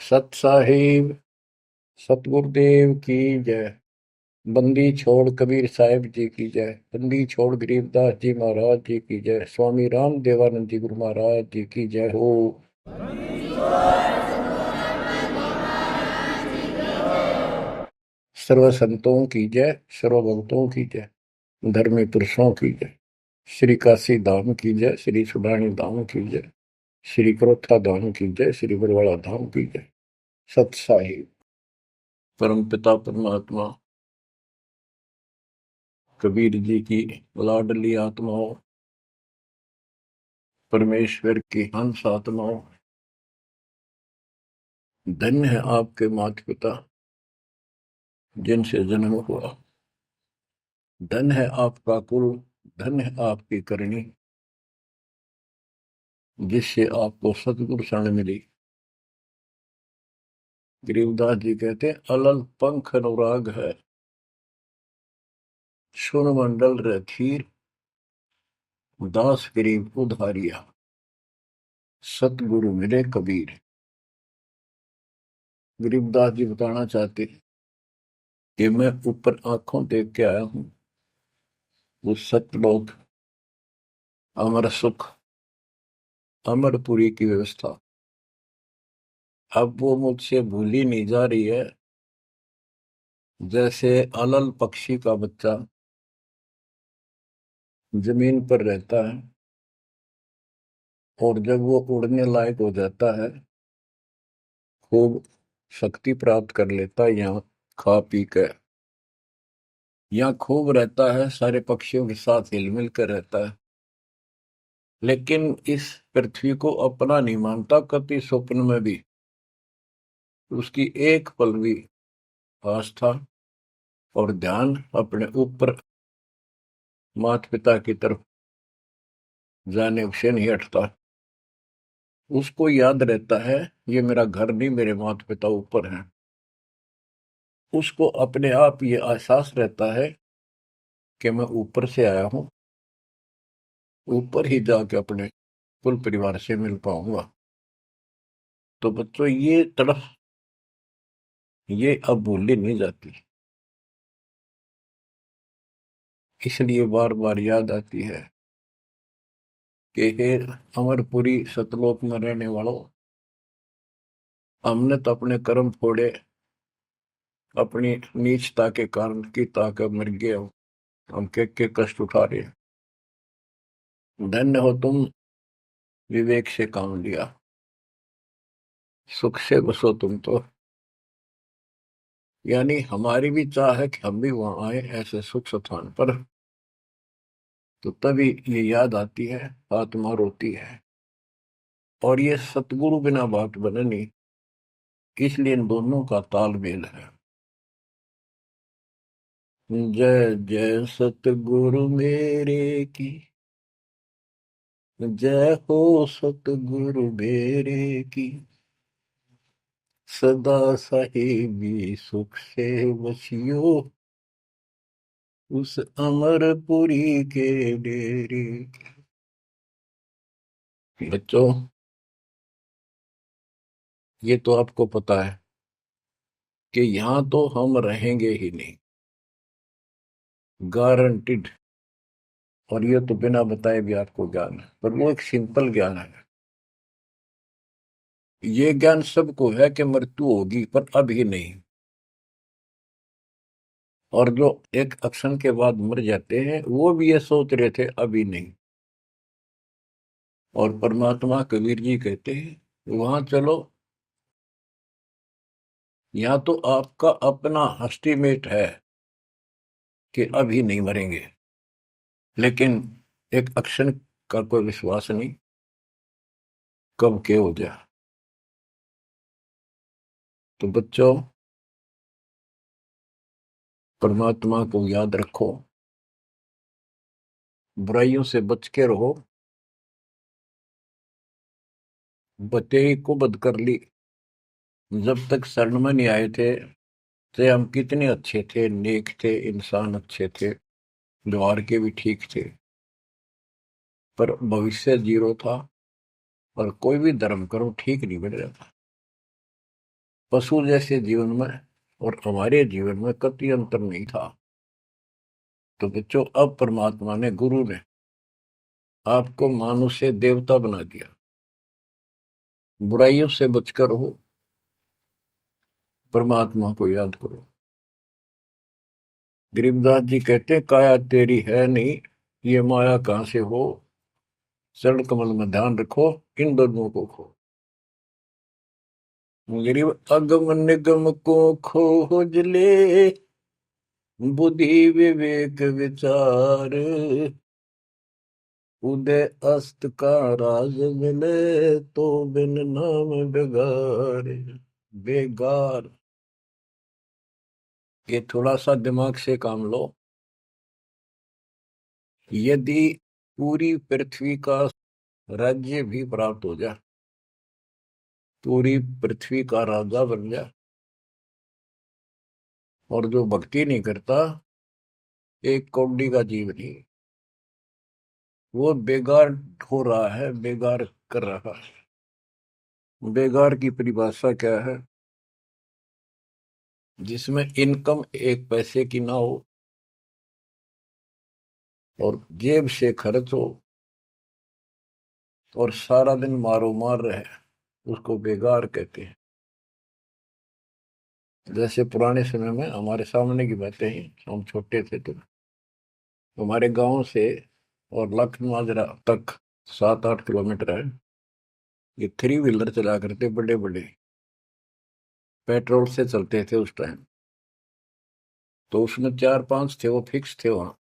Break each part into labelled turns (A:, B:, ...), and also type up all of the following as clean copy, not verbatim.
A: सत साहिब सतगुरुदेव की जय। बंदी छोड़ कबीर साहिब जी की जय। बंदी छोड़ गरीबदास जी महाराज जी की जय। स्वामी राम देवानंद जी गुरु महाराज जी की जय हो। सर्व संतों की जय, सर्व भक्तों की जय, धर्मी पुरुषों की जय। श्री काशी धाम की जय, श्री सुडानी धाम की जय, श्री क्रोथा धाम की जय, श्री बरवाड़ा धाम की जय। सत साहिब परम पिता परमात्मा कबीर जी की लाडली आत्माओं, परमेश्वर की हंस आत्माओं, धन्य है आपके माता पिता जिनसे जन्म हुआ। धन्य है आपका कुल, धन्य है आपकी करनी जिससे आपको सतगुरु शरण मिली। गरीबदास जी कहते अलल पंख अनुराग है, सुन मंडल रथीर, दास गरीब उधारिया, सतगुरु मिले कबीर। गरीबदास जी बताना चाहते कि मैं ऊपर आंखों देख के आया हूं वो सतलोक, अमर सुख, अमरपुरी की व्यवस्था। अब वो मुझसे भूली नहीं जा रही है। जैसे अलल पक्षी का बच्चा जमीन पर रहता है और जब वो उड़ने लायक हो जाता है, खूब शक्ति प्राप्त कर लेता है, यहाँ खा पी कर यहाँ खूब रहता है, सारे पक्षियों के साथ हिल मिल कर रहता है, लेकिन इस पृथ्वी को अपना नहीं मानता कभी स्वप्न में भी। उसकी एक पल भी आस्था और ध्यान अपने ऊपर माता पिता की तरफ जाने से नहीं हटता। उसको याद रहता है ये मेरा घर नहीं, मेरे माता पिता ऊपर हैं। उसको अपने आप ये एहसास रहता है कि मैं ऊपर से आया हूं, ऊपर ही जाके अपने कुल परिवार से मिल पाऊंगा। तो बच्चों ये तड़फ ये अब भूली नहीं जाती, इसलिए बार बार याद आती है कि हे अमरपुरी सतलोक में रहने वालों, हमने तो अपने कर्म फोड़े, अपनी नीचता के कारण की ताकत मर गए। हम के कष्ट उठा रहे हैं। धन्य हो तुम, विवेक से काम लिया, सुख से बसो तुम तो। यानी हमारी भी चाह है कि हम भी वहां आए ऐसे सुख स्थान पर। तो तभी ये याद आती है, आत्मा रोती है। और ये सतगुरु बिना बात बने नहीं, इसलिए इन दोनों का तालमेल है। जय जय सतगुरु मेरे की, जय हो सतगुरु मेरे की, सदा साहिबी सुख से बसियो उस अमरपुरी के डेरे। बच्चों ये तो आपको पता है कि यहां तो हम रहेंगे ही नहीं, गारंटीड। और ये तो बिना बताए भी आपको ज्ञान है, पर वो एक सिंपल ज्ञान है। ये ज्ञान सबको है कि मृत्यु होगी, पर अभी नहीं। और जो एक क्षण के बाद मर जाते हैं वो भी ये सोच रहे थे अभी नहीं। और परमात्मा कबीर जी कहते हैं वहां चलो, यहाँ तो आपका अपना एस्टीमेट है कि अभी नहीं मरेंगे, लेकिन एक क्षण का कोई विश्वास नहीं कब के हो जाए। तो बच्चों परमात्मा को याद रखो, बुराइयों से बच के रहो। बतेई को बद कर ली, जब तक शरण में नहीं आए थे तो हम कितने अच्छे थे, नेक थे, इंसान अच्छे थे, व्यवहार के भी ठीक थे, पर भविष्य जीरो था और कोई भी धर्म करो ठीक नहीं बन रहा था। पशु जैसे जीवन में और हमारे जीवन में कतई अंतर नहीं था। तो बच्चों, अब परमात्मा ने, गुरु ने आपको मानुष से देवता बना दिया। बुराइयों से बचकर हो, परमात्मा को याद करो। गरीबदास जी कहते हैं, काया तेरी है नहीं, ये माया कहां से हो, चरण कमल में ध्यान रखो, इन दोनों को खो। गरीब अगम निगम को खोज ले, बुद्धि विवेक विचार, उदय अस्त का राज मिले, तो बिन नाम बेगार। बेगार, ये थोड़ा सा दिमाग से काम लो। यदि पूरी पृथ्वी का राज्य भी प्राप्त हो जाए, पूरी पृथ्वी का राजा बन जाए, और जो भक्ति नहीं करता, एक कौड़ी का जीव नहीं, वो बेगार हो रहा है, बेगार कर रहा है। बेगार की परिभाषा क्या है? जिसमें इनकम एक पैसे की ना हो और जेब से खर्च हो और सारा दिन मारो मार रहे, उसको बेगार कहते हैं। जैसे पुराने समय में, हमारे सामने की बातें हैं, हम छोटे थे तो हमारे गांव से और लखन माजरा तक 7-8 किलोमीटर है। ये थ्री व्हीलर चला करते, बड़े बड़े, पेट्रोल से चलते थे उस टाइम। तो उसमें 4-5 थे, वो फिक्स थे वहां।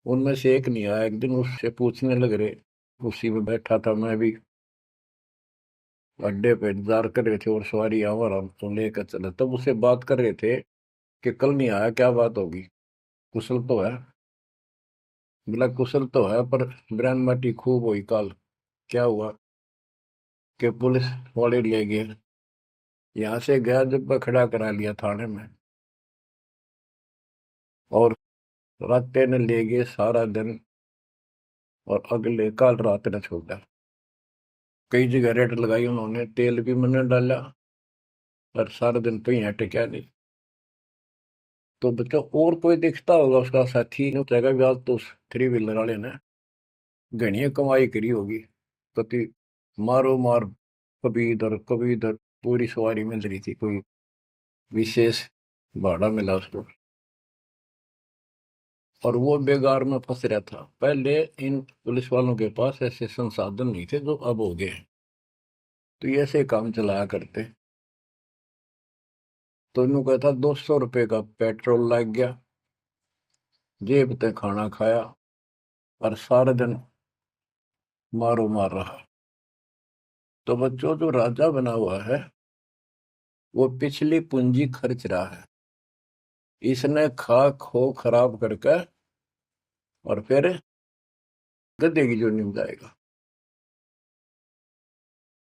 A: उनमें से एक नहीं आया। एक दिन उससे पूछने लग रहे, उसी में बैठा था मैं भी, अड्डे पे इंतजार कर रहे थे और सवारी आवर हमको लेकर चला, तब उससे बात कर रहे थे कि कल नहीं आया, क्या बात होगी, कुशल तो है? बोला कुशल तो है, पर ब्रांड माटी खूब हुई काल। क्या हुआ? कि पुलिस वाले ले गए, यहाँ से गया जब खड़ा करा लिया थाने में, और रात ने ले गए सारा दिन, और अगले काल रात ने छोड़ा। कई जगह रेड लगाई उन्होंने, तेल भी मैंने डाला, पर सारा दिन कहीं हटे क्या नहीं। तो बच्चा, और कोई दिखता होगा उसका साथी, नहीं उतरेगा भी आज तो उस थ्री व्हीलर वाले ने घनी कमाई करी होगी। कति मारो मार, कभी इधर, पूरी सवारी मिल रही थी, कोई विशेष भाड़ा मिला उसको, और वो बेगार में फंस रहा था। पहले इन पुलिस वालों के पास ऐसे संसाधन नहीं थे जो अब हो गए हैं, तो ये ऐसे काम चलाया करते। तो इन्हों कहता 200 रुपये का पेट्रोल लग गया, जेब ते खाना खाया, और सारा दिन मारो मार रहा। तो बच्चों, जो राजा बना हुआ है, वो पिछली पूंजी खर्च रहा है। इसने खा खो खराब करके और फिर गधे की जोनी में जाएगा।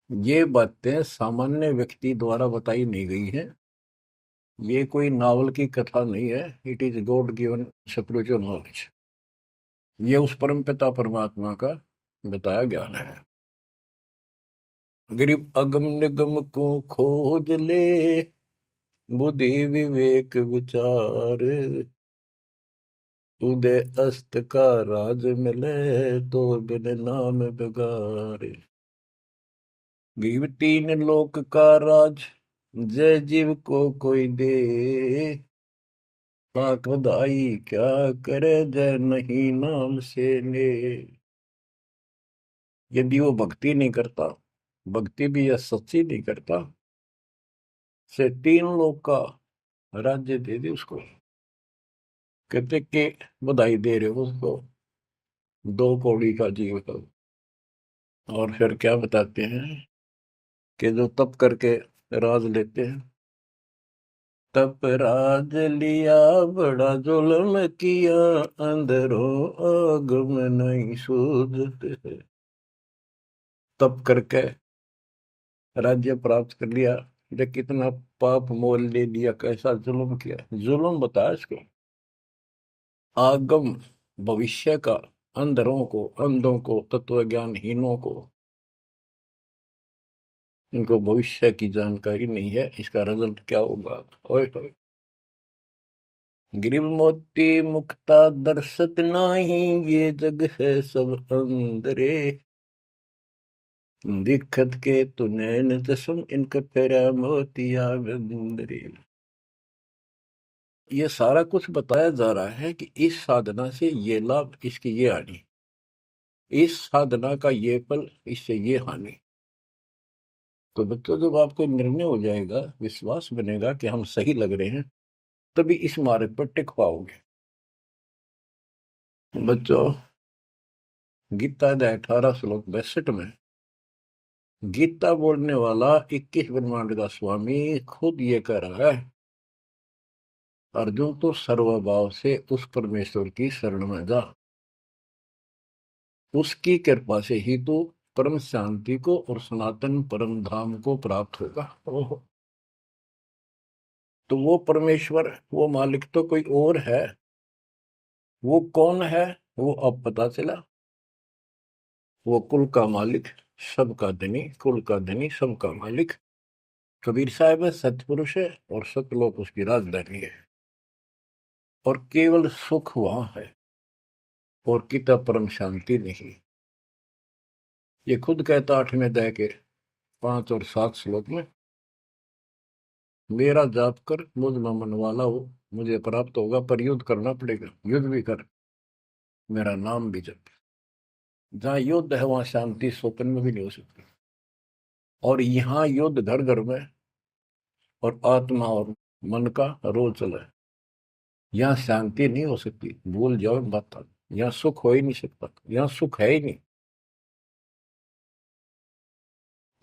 A: ये बातें सामान्य व्यक्ति द्वारा बताई नहीं गई है, ये कोई नावल की कथा नहीं है। It is God given spiritual knowledge. ये उस परम पिता परमात्मा का बताया ज्ञान है। गरीब अगम निगम को खोज ले, बुद्धि विवेक विचार, उदय अस्त का राज मिले, तो बिन नाम बेगार। गरीब तीन लोक का राज, जय जीव को कोई दे, लाख बधाई क्या करे, जय नहीं नाम से ले। यदि वो भक्ति नहीं करता, भक्ति भी या सच्ची नहीं करता, से 3 लोक का राज्य दे दे उसको। कहते कि बधाई दे रहे हो उसको, 2 कौड़ी का जीव का। और फिर क्या बताते हैं कि जो तप करके राज लेते हैं, तप राज लिया बड़ा जुल्म किया, अंदरों आग में नहीं सूझते। तप करके राज्य प्राप्त कर लिया, ये कितना पाप मोल ले लिया, कैसा जुल्म किया। जुल्म बताया इसको, आगम भविष्य का, अंधरों को, अंधों को, तत्व ज्ञानहीनों को इनको भविष्य की जानकारी नहीं है, इसका रिजल्ट क्या होगा। ओए होए। गिरिव मोती मुक्ता दर्शत नाही, ये जग है सब अंदरे। दिखत के तु नैन जसम, इनके फेरा मोतिया बिंदरे। ये सारा कुछ बताया जा रहा है कि इस साधना से ये लाभ, इसकी ये हानि, इस साधना का ये फल, इससे ये हानि। तो बच्चों, जब आपको निर्णय हो जाएगा, विश्वास बनेगा कि हम सही लग रहे हैं, तभी इस मार्ग पर टिक पाओगे। बच्चों, गीता अध्याय 18 श्लोक 62 में गीता बोलने वाला 21 ब्रह्मांड का स्वामी खुद ये कह रहा है, अर्जुन तो सर्वभाव से उस परमेश्वर की शरण में जा, उसकी कृपा से ही तो परम शांति को और सनातन परम धाम को प्राप्त होगा। ओहो। तो वो परमेश्वर, वो मालिक तो कोई और है। वो कौन है? वो अब पता चला। वो कुल का मालिक, सबका धनी, कुल का धनी, सबका मालिक कबीर साहब है, सतपुरुष है, और सतलोक उसकी राजधानी है। और केवल सुख वहां है, और किता परम शांति नहीं। ये खुद कहता 8वें अध्याय के 5 और 7 श्लोक में, मेरा जाप कर, मुझ में मन वाला हो, मुझे प्राप्त होगा। पर युद्ध करना पड़ेगा, युद्ध भी कर, मेरा नाम भी जप। जहां युद्ध है वहां शांति स्वप्न में भी नहीं हो सकती। और यहाँ युद्ध घर घर में, और आत्मा और मन का रोल चला है। यहाँ शांति नहीं हो सकती, भूल जाओ बात। यहाँ सुख हो ही नहीं सकता, यहाँ सुख है ही नहीं।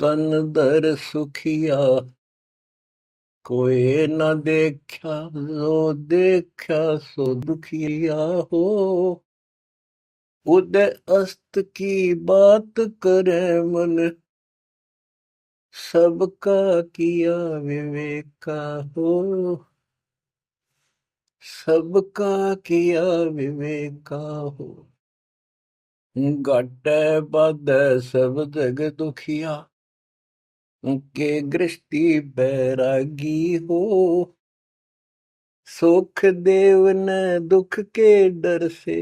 A: तन दर सुखिया कोई न देखा, जो देखा सो दुखिया हो। उदय अस्त की बात करे मन, सबका किया विवेका हो। सबका किया विवेका हो। घट बद सब जग दुखिया, के गृष्टि बैरागी हो। सुख देव न दुख के डर से,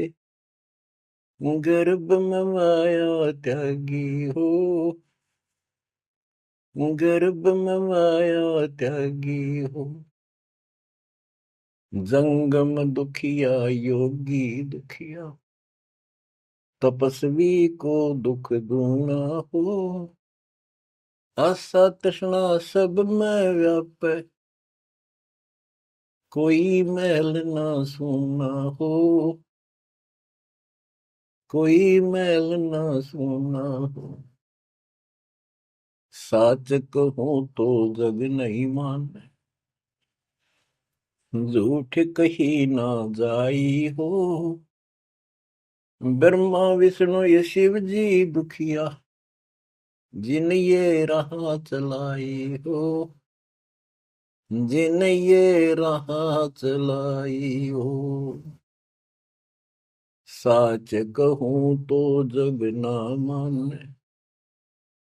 A: गर्भ में माया त्यागी हो। गर्भ में माया त्यागी हो। जंगम दुखिया योगी दुखिया, तपस्वी को दुख दूना हो। आशा तृष्णा सब में व्यापे, कोई मैल ना सूना हो। कोई मैल ना सूना हो। साच कहूं तो जग नहीं माने, झूठ कही ना जाई हो। ब्रह्मा विष्णु ये शिव जी दुखिया, जिन ये राह चलाई हो। जिन ये राह चलाई हो। साच कहूं तो जग ना माने,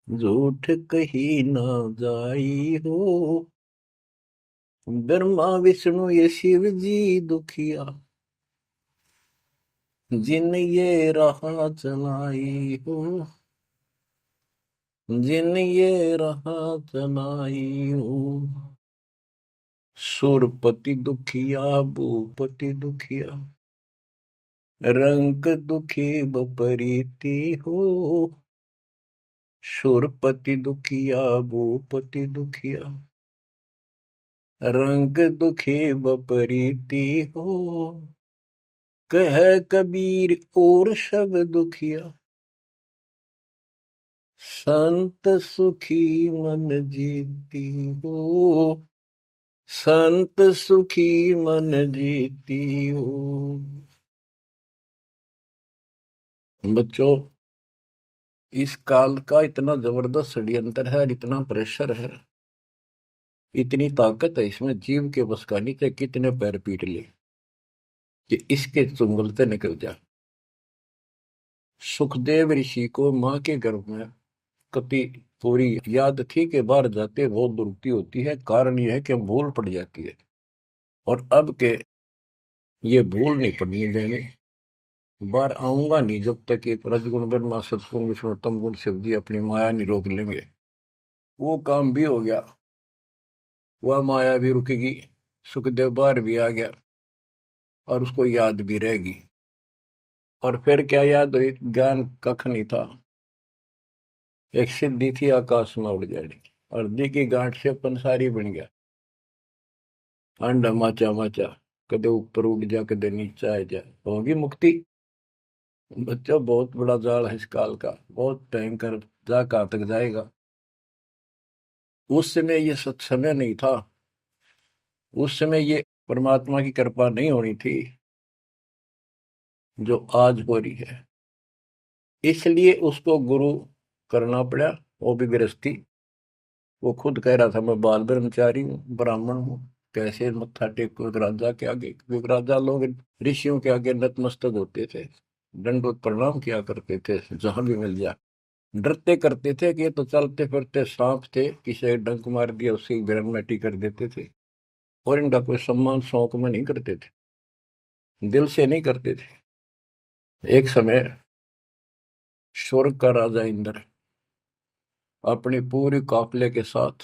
A: झूठ कही ना जाई हो। ब्रह्मा विष्णु ये शिव जी दुखिया, जिन ये राह चलाई हो। जिन ये राह चलाई हो। सुरपति दुखिया भूपति दुखिया, रंग दुखी बपरीति हो। सुरपति दुखिया भूपति दुखिया, रंग दुखी बपरीति हो। कह कबीर और सब दुखिया, संत सुखी मन जीती हो। संत सुखी मन जीती हो। बच्चों, इस काल का इतना जबरदस्त षड्यंत्र है, इतना प्रेशर है, इतनी ताकत है इसमें, जीव के बस का नहीं थे। कितने पैर पीट लिए कि इसके चुंगल से निकल जा। सुखदेव ऋषि को मां के गर्भ में कति पूरी याद थी कि बाहर जाते बहुत दुरुक्ति होती है, कारण यह है कि भूल पड़ जाती है। और अब के ये भूल नहीं पड़नी देंगे, बाहर आऊंगा नहीं जब तक एक रजगुण ब्रह्मा सतगुण विष्णु तम गुण शिव जी अपनी माया नहीं रोक लेंगे। वो काम भी हो गया, वह माया भी रुकेगी, सुखदेव बाहर भी आ गया और उसको याद भी रहेगी। और फिर क्या याद हुई, ज्ञान कख नहीं था, एक सिद्धि थी आकाश में उड़ जानी, और दी की गांठ से पंसारी बन गया, अंडा माचा माचा, कदे ऊपर उड़ जा कदे नीचे आ जा, होगी मुक्ति। बच्चों बहुत बड़ा जाल है इस काल का, बहुत भयंकर, जा कहां तक जाएगा। उस समय ये सत्समय नहीं था, उस समय ये परमात्मा की कृपा नहीं होनी थी जो आज हो रही है, इसलिए उसको गुरु करना पड़ा। वो भी गृहस्थी, वो खुद कह रहा था मैं बाल ब्रह्मचारी हूँ, ब्राह्मण हूँ, कैसे मत्था टेको राजा के आगे, क्योंकि राजा लोग ऋषियों के आगे नतमस्तक होते थे, दंडवत प्रणाम किया करते थे जहां भी मिल जाए, डरते करते थे कि ये तो चलते फिरते सांप थे, किसी एक डंक मार दिया उसकी ग्रहण कर देते थे, और इनका कोई सम्मान शौक में नहीं करते थे, दिल से नहीं करते थे। एक समय स्वर्ग का राजा इंद्र अपनी पूरी काफिले के साथ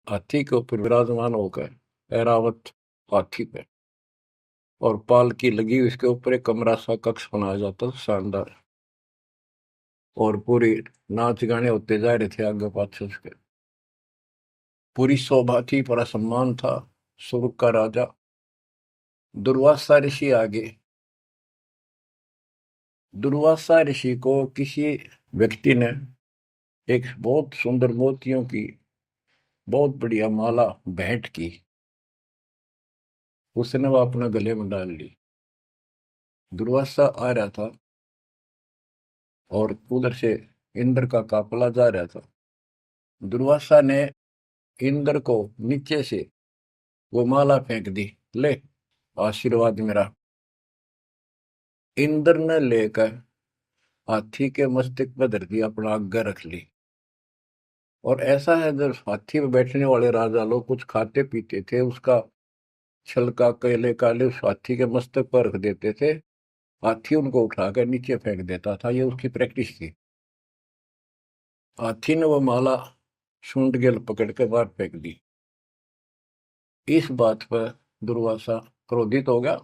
A: हाथी के ऊपर विराजमान होकर, ऐरावत हाथी पे, और पालकी लगी उसके ऊपर एक कमरा सा कक्ष बनाया जाता था शानदार, और पूरी नाच गाने होते जा रहे थे आगे पाछे उसके, पूरी शोभा थी, पूरा सम्मान था। स्वर्ग का राजा दुर्वासा ऋषि आगे, दुर्वासा ऋषि को किसी व्यक्ति ने एक बहुत सुंदर मोतियों की बहुत बढ़िया माला भेंट की, उसने वो अपने गले में डाल ली। दुर्वासा आ रहा था और उधर से इंद्र का काफिला जा रहा था, दुर्वासा ने इंद्र को नीचे से वो माला फेंक दी, ले आशीर्वाद मेरा। इंद्र ने लेकर हाथी के मस्तक पर धर दिया, अपना आज्ञा रख ली। और ऐसा है जब हाथी में बैठने वाले राजा लोग कुछ खाते पीते थे, उसका छलका केले काले उस हाथी के मस्तक पर रख देते थे, हाथी उनको उठाकर नीचे फेंक देता था, ये उसकी प्रैक्टिस थी। हाथी ने वो माला सूंड के पकड़ के बाहर फेंक दी। इस बात पर दुर्वासा क्रोधित हो गया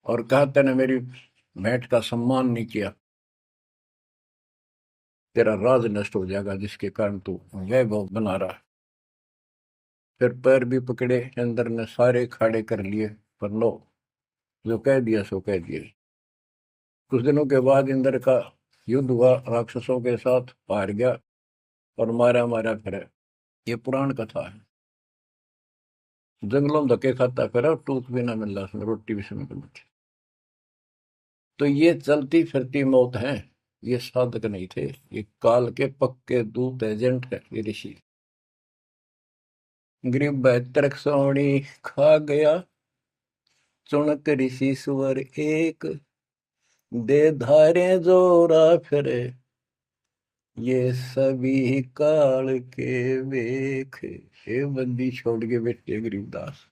A: और कहा तेने मेरी भेंट का सम्मान नहीं किया, तेरा राज नष्ट हो जाएगा जिसके कारण तू वैभव बना रहा है। फिर पैर भी पकड़े, अंदर ने सारे खाड़े कर लिए, पर लो जो कह दिया सो कह दिया। कुछ दिनों के बाद इंद्र का युद्ध हुआ, राक्षसों के साथ हार गया और मारा मारा फिरे। ये पुराण कथा है। जंगलों में धक्के खाता फिरा और टूक भी ना मिल रहा उसमें, रोटी भी समय पर बची। तो ये चलती फिरती मौत है, ये साधक नहीं थे, ये काल के पक्के दूत एजेंट है ये ऋषि। गरीब बैतरक सोनी खा गया, चुनक ऋषि सुवर एक, दे धारे जोरा फिरे, ये सभी काल के वेख। हे बंदी छोड़ के बैठे गरीबदास,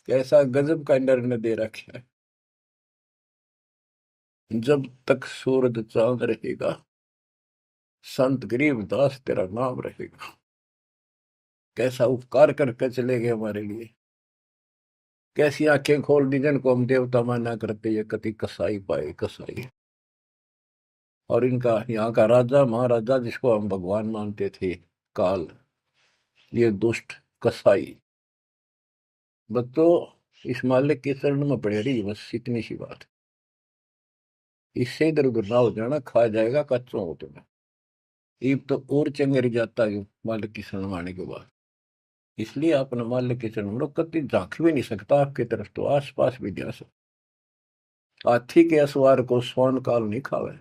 A: कैसा गजब का निर्णय दे रखा है। जब तक सूरज चांद रहेगा, संत गरीबदास तेरा नाम रहेगा। कैसा उपकार करके चले गए हमारे लिए, कैसी आंखें खोल दी जिनको हम देवता माना करते, ये कति कसाई पाए कसाई। और इनका यहाँ का राजा महाराजा जिसको हम भगवान मानते थे, काल, ये दुष्ट कसाई। बच्चों इस मालिक के चरण में पड़े रही, बस इतनी सी बात। इससे इधर उधर ना हो जाना, खा जाएगा कच्चों हो तुम्हें। ईब तो और चंगेरी जाता है मालिक की शरण आने के बाद। इसलिए अपने मालिक के चरण में कति झांक भी नहीं सकता आपकी तरफ, तो आस पास भी जा सकता। हाथी के असवार को स्वर्ण काल नहीं खावे।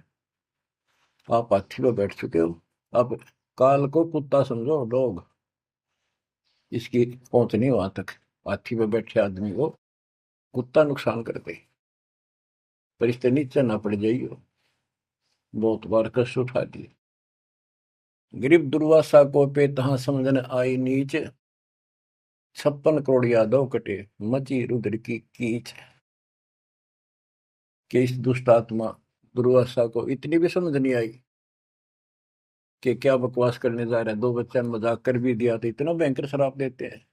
A: आप हाथी पर बैठ चुके हो, अब काल को कुत्ता समझो डॉग, इसकी पहुंच नहीं वहां तक। हाथी पर बैठे आदमी को कुत्ता नुकसान करते, पर इससे नीचे ना पड़ जाइयो। बहुत बार कष्ट उठा दिए। गरीब दुर्वासा को पे तहां समझन आई नीच, 56 करोड़ यादव कटे मची रुद्र की कीच। कि इस दुष्ट आत्मा दुर्वासा को इतनी भी समझ नहीं आई कि क्या बकवास करने जा रहे हैं। 2 बच्चा ने मजाक कर भी दिया तो इतना भयंकर शराब देते हैं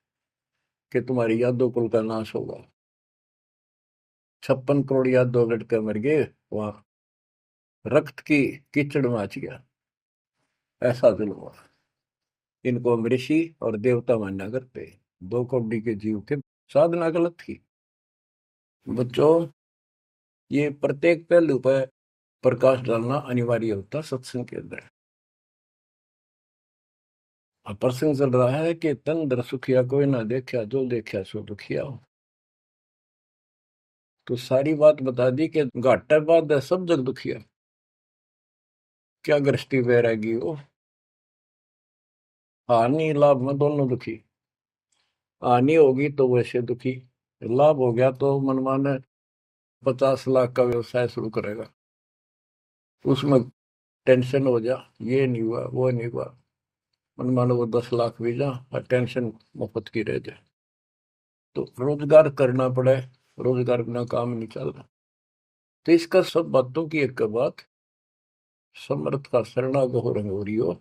A: कि तुम्हारी यादव कुल का नाश होगा। 56 करोड़ यादव लड़के मर गए, वहां रक्त की कीचड़ मच गया। ऐसा जुल्म हुआ। इनको हम ऋषि और देवता मानना करते। 2 कौड़ी के जीव थे, साधना गलत थी। बच्चों, ये प्रत्येक पहलू पर प्रकाश डालना अनिवार्य होता सत्संग के अंदर। अब प्रसंग चल रहा है कि तन दर सुखिया कोई ना देखा, जो देखा सो दुखिया हो। तो सारी बात बता दी कि घाटा बाद है सब जग दुखिया। क्या गृष्टि वैरागी हो, हानि लाभ में दोनों दुखी। हानि होगी तो वैसे दुखी, लाभ हो गया तो मनमाने 50 लाख का व्यवसाय शुरू करेगा, उसमें टेंशन हो जा, ये नहीं हुआ वो नहीं हुआ। मनमानो वो 10 लाख भी जा और टेंशन मुफ्त की रह जाए। तो रोजगार करना पड़े, रोजगार बिना काम नहीं चल रहा। तो इसका सब बातों की एक बात, समर्थ का शरणागो रंग हो रही हो,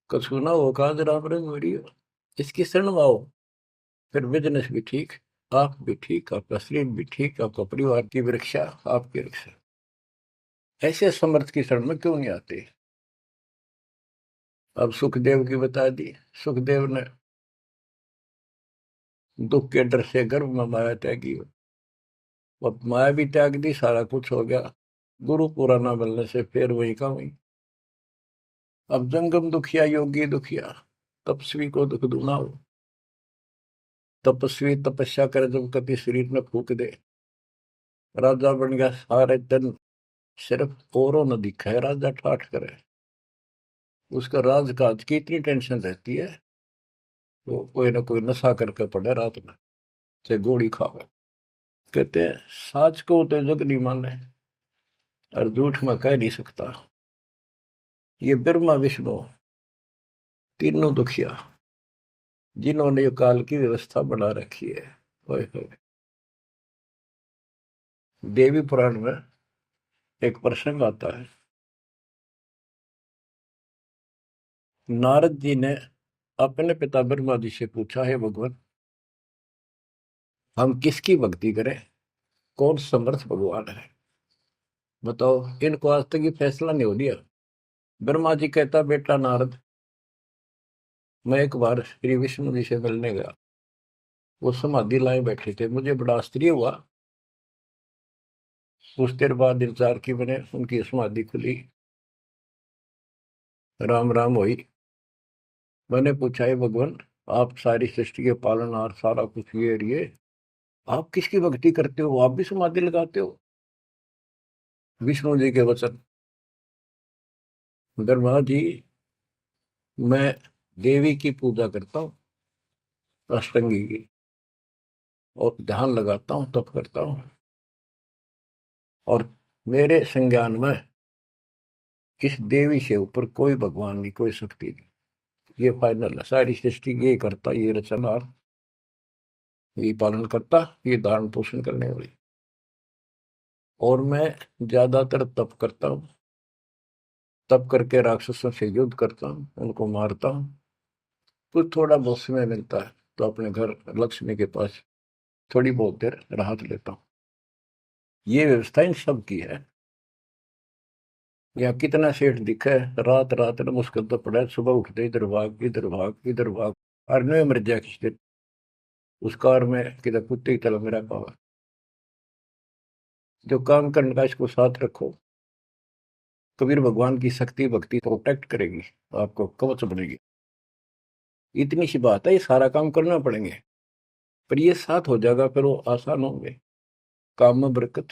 A: कछु ना हो काज राम रंग हो रही हो। इसकी शरण में आओ, फिर बिजनेस भी ठीक, आप भी ठीक, आपका शरीर भी ठीक, आपका परिवार की रक्षा, आपकी रक्षा। ऐसे समर्थ की शरण में क्यों नहीं आते। अब सुखदेव की बता दी। सुखदेव ने दुख के डर से गर्भ में माया त्यागी, अब माया भी त्याग दी, सारा कुछ हो गया। गुरु पूरा ना मिलने से फिर वही का वही। अब जंगम दुखिया योगी दुखिया, तपस्वी को दुख दूना हो। तपस्वी तपस्या करे जब कभी शरीर में फूक दे, राजा बन गया, सारे दिन सिर्फ औरों न दिखा है, राजा ठाठ करे। उसका राजकाज की इतनी टेंशन रहती है, वो कोई ना कोई नशा करके पड़े रात में, से गोली खावे। कहते हैं साच को तो जग नहीं माने और झूठ में कह नहीं सकता। ये ब्रह्मा विष्णु तीनों दुखिया, जिन्होंने ये काल की व्यवस्था बना रखी है। होए होए। देवी पुराण में एक प्रसंग आता है। नारद जी ने अपने पिता ब्रह्मा जी से पूछा, है भगवान, हम किसकी भक्ति करें, कौन समर्थ भगवान है, बताओ। इनको आज तक ये फैसला नहीं हो लिया। ब्रह्मा जी कहता, बेटा नारद, मैं एक बार श्री विष्णु जी से मिलने गया। वो समाधि लाए बैठे थे, मुझे बड़ा आश्चर्य हुआ। कुछ देर बाद इंतजार की मैंने, उनकी समाधि खुली, राम राम हुई। मैंने पूछा, है भगवान, आप सारी सृष्टि के पालनहार, सारा कुछ ये आप किसकी भक्ति करते हो, आप भी समाधि लगाते हो। विष्णु जी के वचन, ब्रह्मा जी, मैं देवी की पूजा करता हूँ, अष्टंगी की, और ध्यान लगाता हूँ, तप करता हूँ, और मेरे संज्ञान में इस देवी से ऊपर कोई भगवान नहीं, कोई शक्ति नहीं। ये फाइनल है, सारी सृष्टि ये करता, ये रचनहार, ये पालन करता, ये धारण पोषण करने वाली। और मैं ज्यादातर तप करता हूँ, तप करके राक्षसों से युद्ध करता हूँ, उनको मारता हूँ। कुछ थोड़ा बहुत समय मिलता है तो अपने घर लक्ष्मी के पास थोड़ी बहुत देर राहत लेता हूँ। ये व्यवस्था इन सब की है। यहाँ कितना सेठ दिखा है, रात रात में मुश्किल तो पड़ा है, सुबह उठते इधर भाग इधर भाग इधर भाग, और नहीं मर जाए किसी दिन उस कार में, किधर कुत्ते की तरह मेरा पावा। जो काम करने का इसको साथ रखो, कबीर भगवान की शक्ति भक्ति प्रोटेक्ट करेगी, आपको कवच बनेगी। इतनी सी बात है, ये सारा काम करना पड़ेंगे, पर ये साथ हो जाएगा, फिर वो आसान होंगे। काम में बरकत,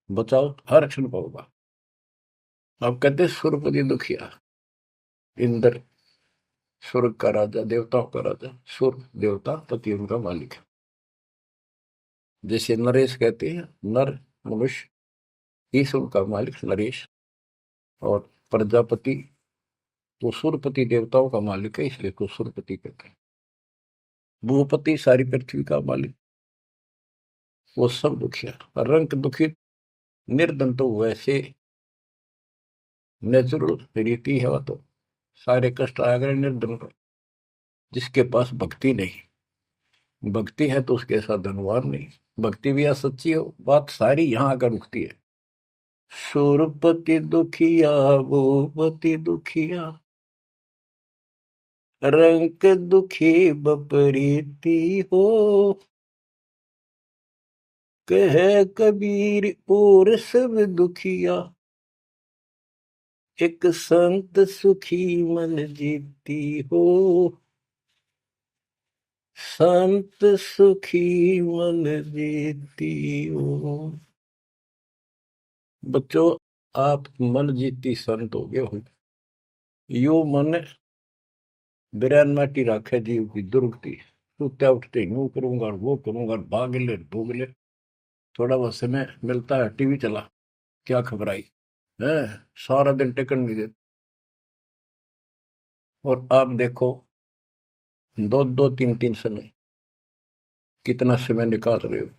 A: बचाओ हर क्षण पाओगा। आप कहते सुरपति दुखिया, इंद्र स्वर्ग का राजा, देवताओं का राजा, सुर देवता पति उनका मालिक है। जैसे नरेश कहते हैं, नर मनुष्य, ईश उनका मालिक नरेश। और प्रजापति तो सुरपति देवताओं का मालिक है, इसलिए तो सुरपति कहते हैं। भूपति सारी पृथ्वी का मालिक, वो सब दुखिया। रंग दुखी निर्धन तो वैसे नेचुरल रीति है, वह तो सारे कष्ट आ गए निर्धन को, जिसके पास भक्ति नहीं। भक्ति है तो उसके साथ धनवान नहीं। भक्ति भी सच्ची हो, बात सारी यहाँ आकर रुकती है। सुरपति दुखिया भूपति दुखिया, रंग दुखी बपरीती हो, कह कबीर और सब दुखिया, एक संत सुखी मन जीती हो, संत सुखी मन जीती हो। बच्चों, आप मन जीती संत हो गए हो। यो मन बिरान माटी राखे जीव की दुर्गति, सुत्या उठते यूं करूंगा वो करूंगा, भाग ले भोग ले, थोड़ा बहुत समय मिलता है टीवी चला, क्या खबर आई है, सारा दिन टिकट नहीं देते। और आप देखो, दो दो तीन तीन समय कितना समय निकाल रहे हो।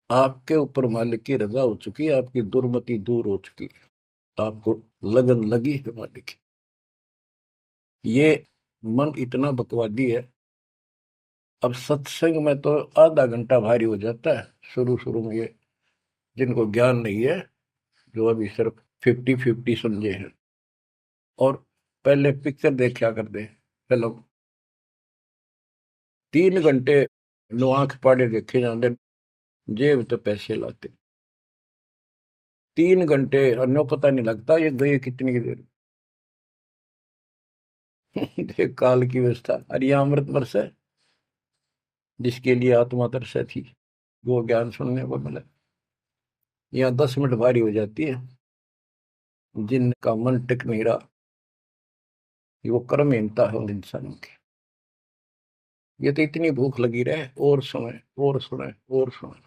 A: आपके ऊपर मालिक की रजा हो चुकी है, आपकी दुर्मति दूर हो चुकी है, आपको लगन लगी है मालिक की। ये मन इतना बकवादी है। अब सत्संग में तो आधा घंटा भारी हो जाता है शुरू शुरू में, ये जिनको ज्ञान नहीं है, जो अभी सिर्फ 50-50 समझे हैं। और पहले पिक्चर देखा करते फिल्म, 3 घंटे नो आंख पाड़े देखे जाते, जेब तो पैसे लाते, 3 घंटे अन्य पता नहीं लगता ये गए कितनी देर। देख काल की व्यवस्था। अरे यह अमृत वर्ष है, जिसके लिए आत्मा तरस थी, वो ज्ञान सुनने को मिला। यहाँ 10 मिनट भारी हो जाती है, जिनका मन टिक नहीं रहा, वो कर्महीनता है उन इंसानों की। ये तो इतनी भूख लगी रहे, और सुने और सुने और सुने,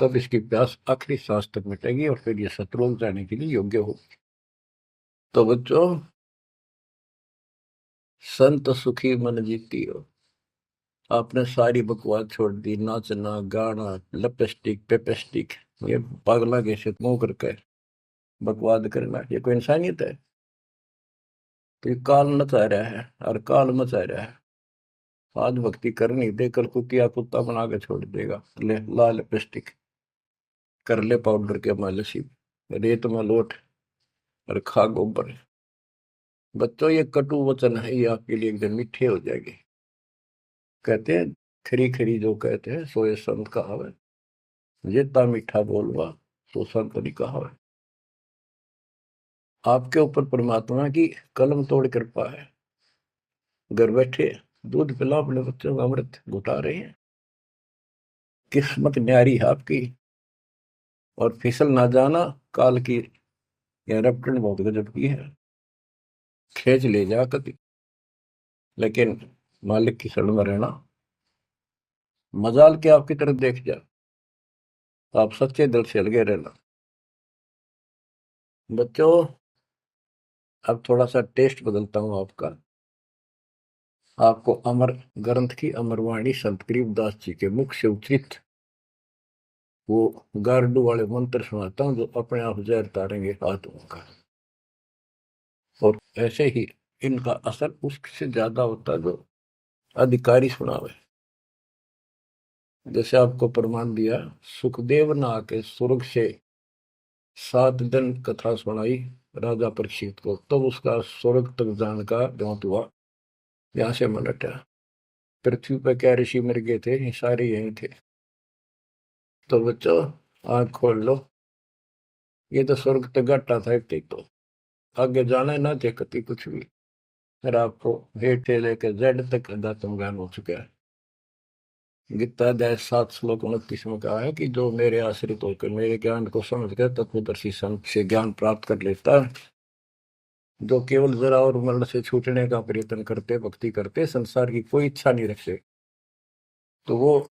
A: तब इसकी प्यास आखिरी सांस तक मिटेगी और फिर ये शत्रुओं जाने के लिए योग्य होगी। तो बच्चों, संत सुखी मन जीती हो। आपने सारी बकवास छोड़ दी, नाचना गाना लिपस्टिक पेपेस्टिक, ये पागला कैसे मुंह करके बकवाद करना, ये कोई इंसानियत है? तो ये काल नचा रहा है और काल मचा रहा है। आज भक्ति करनी दे, कल कुतिया कुत्ता बना के छोड़ देगा। ले लाल लिपस्टिक, कर ले पाउडर के मालिश, रेत में लोट और खा गोबर। बच्चों, ये कटु वचन है, ये आपके लिए एकदम मीठे हो जाएंगे। कहते हैं खरी खरी जो कहते हैं सो ये संत कहावत, जितना मीठा बोलवा सो संत नहीं कहावत। आपके ऊपर परमात्मा की कलम तोड़ कृपा है। घर बैठे दूध पिला अपने बच्चों का, अमृत घुटा रहे हैं। किस्मत न्यारी है आपकी। और फिसल ना जाना, काल की यह रपटन बहुत गजब की है, खींच ले जा कभी, लेकिन मालिक की शरण में रहना। मजाल के आपकी तरफ देख जा, आप सच्चे दिल से लगे रहना। बच्चों, अब थोड़ा सा टेस्ट बदलता हूं आपका। आपको अमर ग्रंथ की अमरवाणी संत गरीबदास जी के मुख से उच्चित वो गारडू वाले मंत्र सुनाता हूं, जो अपने आप जहर तारेंगे आत्मा का। और ऐसे ही इनका असर उससे ज्यादा होता है जो अधिकारी सुनावे। जैसे आपको प्रमाण दिया, सुखदेव ने आके स्वर्ग से 7 दिन कथा सुनाई राजा परीक्षित को, तब तो उसका स्वर्ग तक जाने का द्योत हुआ, यहाँ से मन हटा। पृथ्वी पर क्या ऋषि मर गए थे, ये सारे यही थे। तो बच्चों, आंख खोल लो, ये तो स्वर्ग तक घाटा था एक, तो आगे जाना ना थे कति कुछ भी। फिर आपको हेठ से लेकर जेड तक अध्यात्म ज्ञान हो चुका है। गीता अध्याय 7 श्लोक 29 में कहा है कि जो मेरे आश्रित होकर मेरे ज्ञान को समझ कर तत्वदर्शी संत से ज्ञान प्राप्त कर लेता है, जो केवल जरा और मरण से छूटने का प्रयत्न करते, भक्ति करते, संसार की कोई इच्छा नहीं रखते, तो वो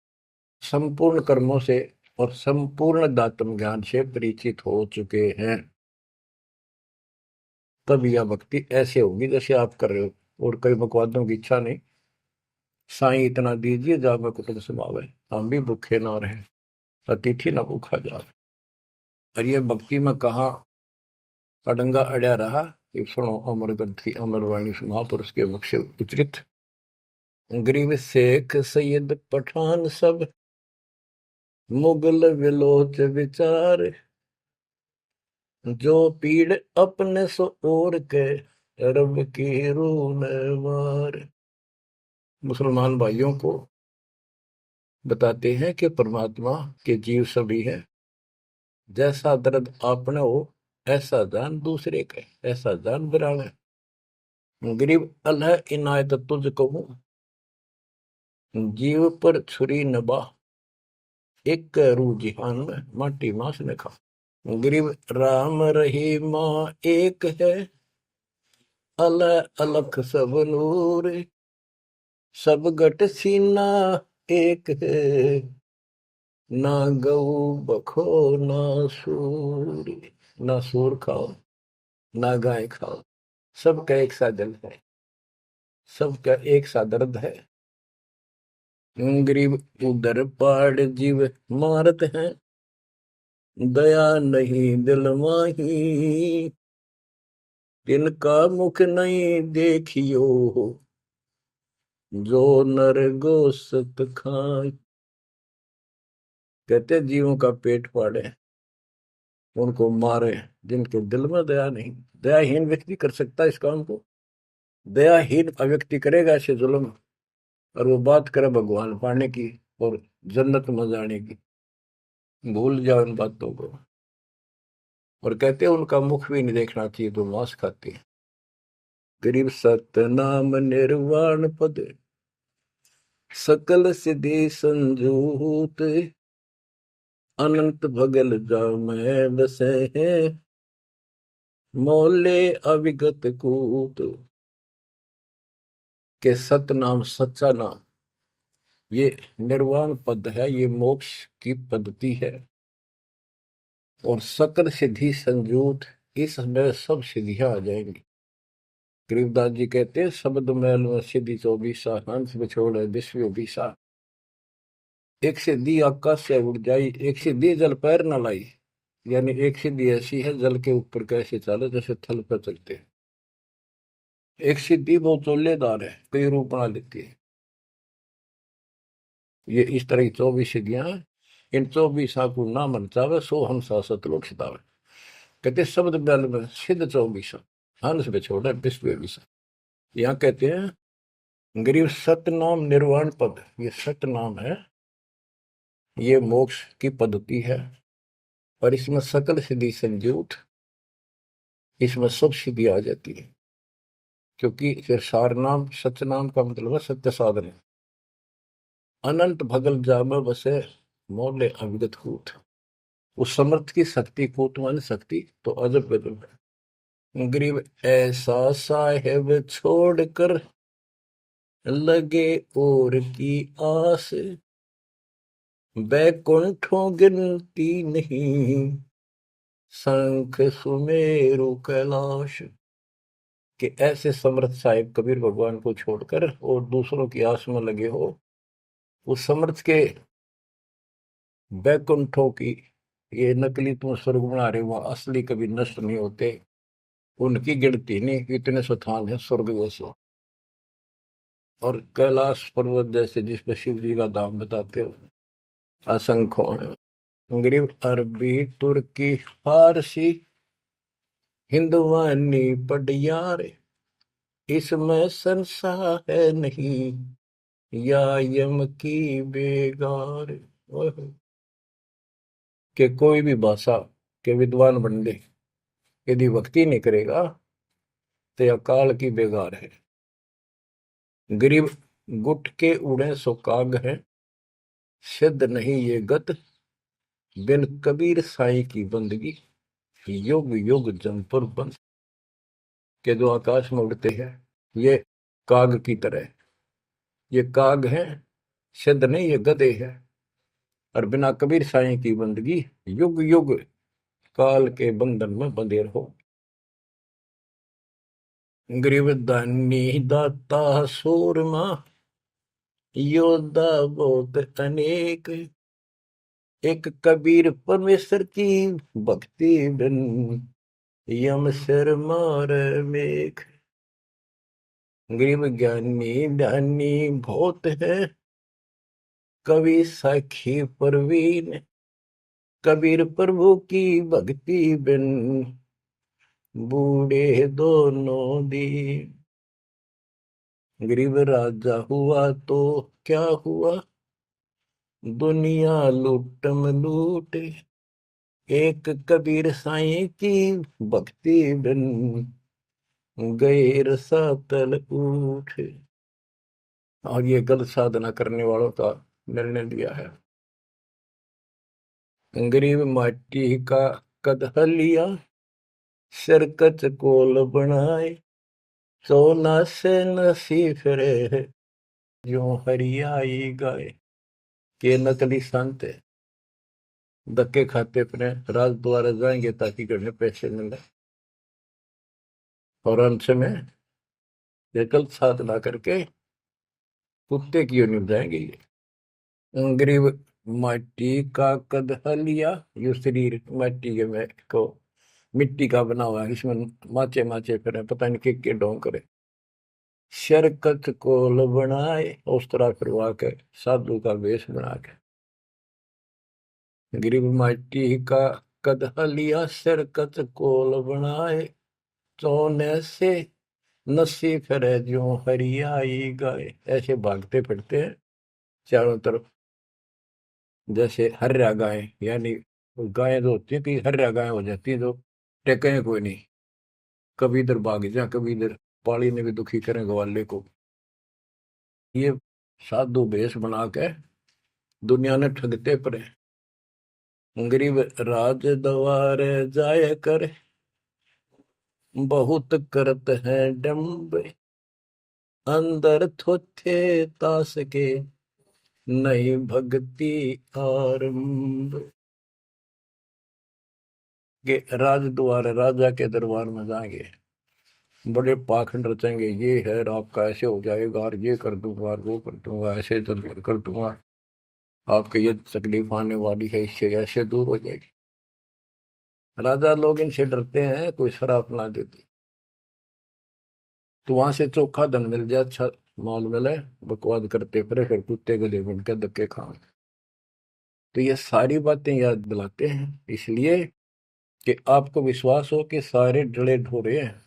A: संपूर्ण कर्मों से और संपूर्ण दातम ज्ञान से परिचित हो चुके हैं, तब यह भक्ति ऐसे होगी जैसे आप कर रहे हो। और कई बकवादों की इच्छा नहीं, साईं इतना दीजिए जावे कुटुंब समावे, हम भी भूखे ना रहे, अतिथि न भूखा जावे। और ये भक्ति में कहा अडंगा अड़या रहा, ये सुनो अमर ग्रंथी अमर वाणी महापुरुष के मुख से उच्चरित। गरीब शेख सैयद पठान सब मुगल विलोच विचार, जो पीड़ अपने सो और के रब की रून मार। मुसलमान भाइयों को बताते हैं कि परमात्मा के जीव सभी है, जैसा दर्द आपने हो ऐसा जान दूसरे के, ऐसा जान बिराने। गरीब अल्लाह इनायत तुझ कहूं, जीव पर छुरी नबा, एक रू जिहान में माटी मांस ने खा। गरीब राम रहीमा एक है, अल्लाह अलख सब नूर, सब गट सीना एक है, ना गऊ बखो ना सूर। ना सूर खाओ ना गाय खाओ, सबका एक सा दिल है, सबका एक सा दर्द है। गरीब उधर पाड़ जीव मारत हैं, दया नहीं दिल माही, तिनका मुख नहीं देखियो, जो नर गोसत खाए। कहते जीवों का पेट फाड़े, उनको मारे, जिनके दिल में दया नहीं। दयाहीन व्यक्ति कर सकता है इस काम को, दयाहीन व्यक्ति करेगा ऐसे जुल्म, और वो बात करे भगवान पाने की और जन्नत में जाने की, भूल जाओ इन बातों को। और कहते हैं उनका मुख भी नहीं देखना चाहिए, तो मांस खाते हैं। गरीब सतनाम निर्वाण पद, सकल सिद्धि संजूत, अनंत भगल जामै बसे हैं, मोले अविगत कूत। के सतनाम सच्चा नाम, ये निर्वाण पद है, ये मोक्ष की पद्धति है। और सकल सिद्धि संजूत, इसमें सब सिद्धियां आ जाएंगी। गरीबदास जी कहते हैं शब्द मैल में सिद्धि 24, हंस बिछोड़ विश्व 20। एक सिद्धि आकाश से उड़ जाई, एक सिद्धि जल पैर न लाई। यानी एक सिद्धि ऐसी है जल के ऊपर कैसे चले, जैसे थल पर चलते हैं। एक सिद्धि बहुत चोलेदार है, कई रूप बना लेती है। ये इस तरह की 24 सिद्धियां हैं। इन 24 को ना मन चावे, सो हम सतलोक सितावे। कहते शब्द मैल में सिद्ध 24, हंस बिछोड़ विश्व 20। यहाँ कहते हैं गरीब सतनाम निर्वाण पद, ये सतनाम है, ये मोक्ष की पद्धति है। और इसमें सकल सिद्धि संजूत, इसमें सब सिद्धि आ जाती है। क्योंकि फिर सार नाम सतनाम का मतलब है सत्य साधन। अनंत भगल जाम बसे, मोले अविगत कूट। उस समर्थ की शक्ति, कूट मान शक्ति, तो अजब गजब है। गरीब ऐसा साहेब छोड़कर लगे और की आस, बैकुंठों गिनती नहीं, शंख सुमेरु कैलाश। कि ऐसे समर्थ साहिब कबीर भगवान को छोड़कर और दूसरों की आस में लगे हो, उस समर्थ के बैकुंठों की, ये नकली तुम स्वर्ग बना रहे हो, असली कभी नष्ट नहीं होते, उनकी गिनती नहीं, इतने स्थान है स्वर्ग जैसे। और कैलाश पर्वत जैसे जिस पर शिव जी का धाम बताते हो, असंख्यों है। गरीब अरबी तुर्की फारसी हिंदवानी पटियार, इसमें संशय है नहीं, या यम की बेगार। कि कोई भी भाषा के विद्वान बंदे यदि भक्ति नहीं करेगा तो यह काल की बेगार है। गरीब गुट के उड़े सो काग है, सिद्ध नहीं ये गत, बिन कबीर साईं की बंदगी, युग युग जमपुर बंद। के जो आकाश में उड़ते हैं ये काग की तरह, ये काग हैं, सिद्ध नहीं ये गधे हैं। और बिना कबीर साईं की बंदगी युग युग काल के बंधन में बंधे रहो। गरीब दानी दाता सूरमा योद्धा बहुत अनेक, एक कबीर परमेश्वर की भक्ति बिन यम सिर मार मेघ। गरीब ज्ञानी ध्यानी बहुत है, कवि साखी परवीन, कबीर प्रभु की भक्ति बिन बूढ़े दोनों दीन। गरीब राजा हुआ तो क्या हुआ, दुनिया लूटम लूट, एक कबीर साईं की भक्ति बिन गए रसातल उठ। और ये गलत साधना करने वालों का निर्णय लिया है। गरीब माटी का कदह लिया, शरकत कोल बनाए, सोना से नसी फिरे जो हरियाई गाए। के नकली संत धक्के खाते फिरे, राज द्वारा जाएंगे ताकि घर में पैसे मिले, और अंत में ये गलत साधना करके कुत्ते की ओर निभ जाएंगे ये। गरीब माटी का कदह लिया, यो शरीर माटी के में को मिट्टी का बना हुआ है, इसमें माचे माचे फिरे, पता नहीं के ढोंग करे। शरकत कोल बनाए, उस तरह करवा के साधु का वेश बना के। गरीब माटी का कदह लिया, शरकत कोल बनाए, सोने से नसी फिरे जो हरियाई गाय। ऐसे भागते फिरते हैं चारों तरफ, जैसे हर्या गाय, यानी गायें जो होती है कि हर्या गाय हो जाती है, जो टेके कोई नहीं, कभी इधर भाग जा कभी इधर, पाली ने भी दुखी करें ग्वाले को। ये साधु भेष बना के दुनिया ने ठगते पड़े। गरीब राज द्वार जाय कर, बहुत करत है डम्ब, अंदर थोथे तास के नहीं भक्ति आरंभ। के राज द्वार, राजा के दरबार में जाएंगे, बड़े पाखंड रचेंगे, ये है आपका ऐसे हो जाएगा, और ये कर दूंगा और वो कर दूंगा, ऐसे कर दूंगा, आपके ये तकलीफ आने वाली है, इससे ऐसे दूर हो जाएगी। राजा लोग इनसे डरते हैं, कोई शराब ना देती तो वहां से चोखा धन मिल जाए, अच्छा माल मिले, बकवाद करते फिर कुत्ते गले बन के धक्के खाए। तो ये सारी बातें याद दिलाते हैं इसलिए कि आपको विश्वास हो कि सारे डले ढोरे हैं,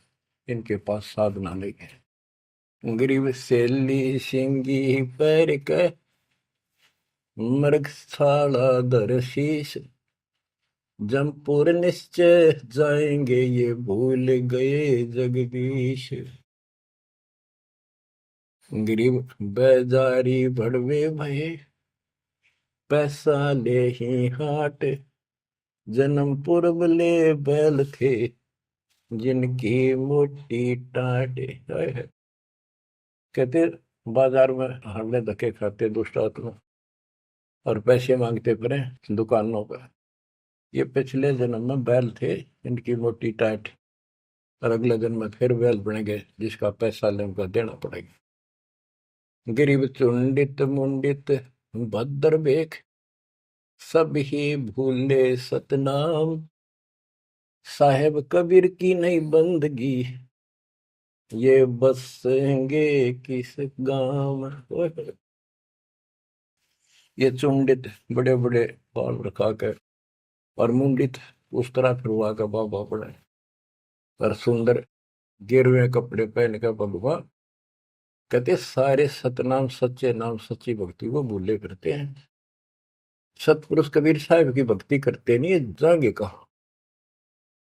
A: इनके पास साधना नहीं है। गरीब सेली सिंगी पैर के, मृगशाला धर शीश, जमपुर निश्चय जाएंगे ये भूल गए जगदीश। गरीब बेजारी भड़वे भये, पैसा ले ही हाट, जन्म पूर्व ले बैल थे जिनकी मोटी टाट। कहते बाजार में हमने धक्के खाते दुष्ट आत्मा और पैसे मांगते फिरे दुकानों पर, ये पिछले जन्म में बैल थे इनकी मोटी टाट, और अगले जन्म में फिर बैल बनेंगे जिसका पैसा ले उनका देना पड़ेगा। गरीब चुंडित मुंडित भद्र बेख, सब ही भूले सतनाम, साहेब कबीर की नहीं बंदगी, ये बसेंगे किस गांव में। ये चुंडित बड़े बड़े बाल रखा कर और मुंडित उस तरह फिरवा कर बाबा पड़े, और सुंदर गिरवे कपड़े पहन कर भगवान, कहते सारे सतनाम सच्चे नाम सच्ची भक्ति को भूले फिरते हैं। सतपुरुष कबीर साहब की भक्ति करते नहीं, जाएंगे कहाँ।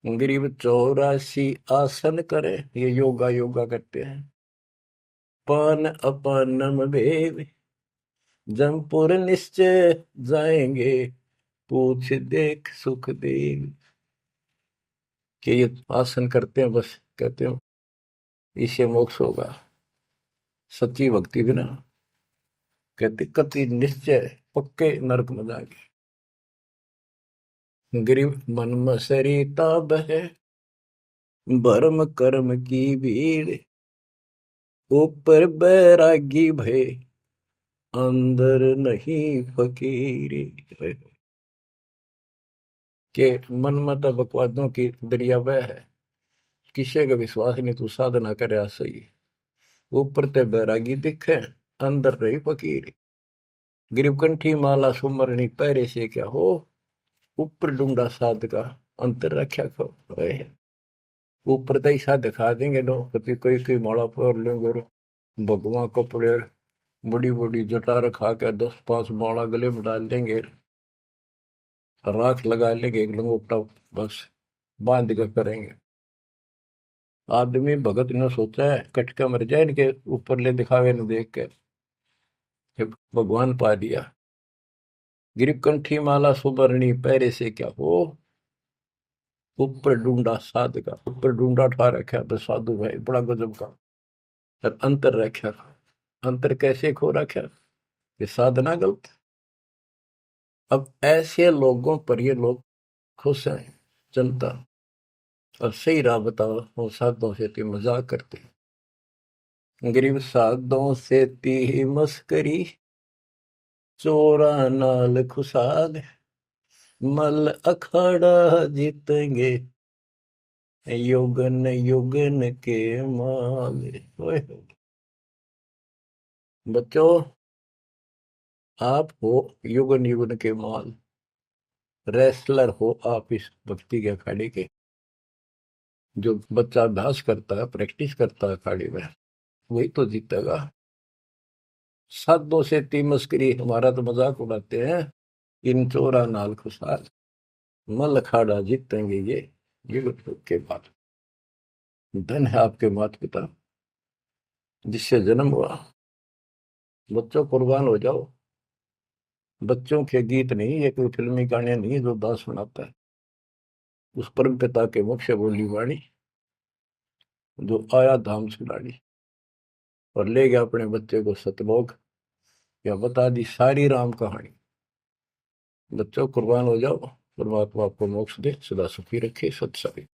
A: गरीब 84 आसन करे, ये योगा योगा करते हैं। पान अपानम भेद, जमपुर निश्चय जाएंगे, पूछ देख सुख देव। कि ये आसन करते हैं, बस कहते हो इससे मोक्ष होगा, सच्ची भक्ति बिना कहते कति निश्चय पक्के नरक में जाएंगे। गरीब मन मसरीता बह, भरम कर्म की भीड़, ऊपर बैरागी भय, अंदर नहीं फकीरी। के मन मत बकवादों की दरिया वह है, किसी का विश्वास नहीं तू साधना करे सही, ऊपर ते बैरागी दिखे, अंदर रही फकीरी। गरीब कंठी माला सुमरनी पैरे से क्या हो, ऊपर डूंगा साध का, अंतर रक्षा खो। ऊपर तो ऐसा दिखा देंगे लोग, कभी कोई कोई माला फोड़ लेंगे और भगवान कपड़े बड़ी बड़ी जटा रखा के 10-5 माला गले में डाल देंगे, राख लगा लेंगे, एक लंगोटा बस बांध कर करेंगे। आदमी भगत ने सोचा है कटका मर जाए इनके ऊपर ले दिखावे न देख के, भगवान पा दिया। गिरीब कंठी माला सुबरणी पैरे से क्या हो, ऊपर ढूंढा साध का, ऊपर ढूंढा ठा रखा बस साधु भाई बड़ा गजब का, और अंतर रखा। अंतर कैसे खो रखा, ये साधना गलत। अब ऐसे लोगों पर ये लोग खुश हैं जनता, और सही राह बताओ वो साधुओं से ती मजाक करते। गरीब साधुओं से ती मस्करी, चोरा नाल खुशाल, मल अखाड़ा जीतेंगे, युगन युगन के माल। बच्चों आप हो युगन युगन के माल, रेसलर हो आप इस भक्ति के अखाड़े के। जो बच्चा अभ्यास करता है, प्रैक्टिस करता है अखाड़े में, वही तो जीतेगा। साधुओं से ती मस्करी, हमारा तो मजाक उड़ाते हैं, इन चोरा नाल खुशाल, मल अखाड़ा जीतेंगे ये युग के बाद। धन है आपके माता पिता जिससे जन्म हुआ, बच्चों कुर्बान हो जाओ। बच्चों के गीत नहीं, ये कोई फिल्मी गाने नहीं जो दास सुनाता है, उस परम पिता के मुख से बोली वाणी जो आया धाम से लाड़ी, और ले गया अपने बच्चे को सतलोक, या बता दी सारी राम कहानी। बच्चों कुर्बान हो जाओ, परमात्मा आपको मोक्ष दे, सदा सुखी रखे। सत्संग।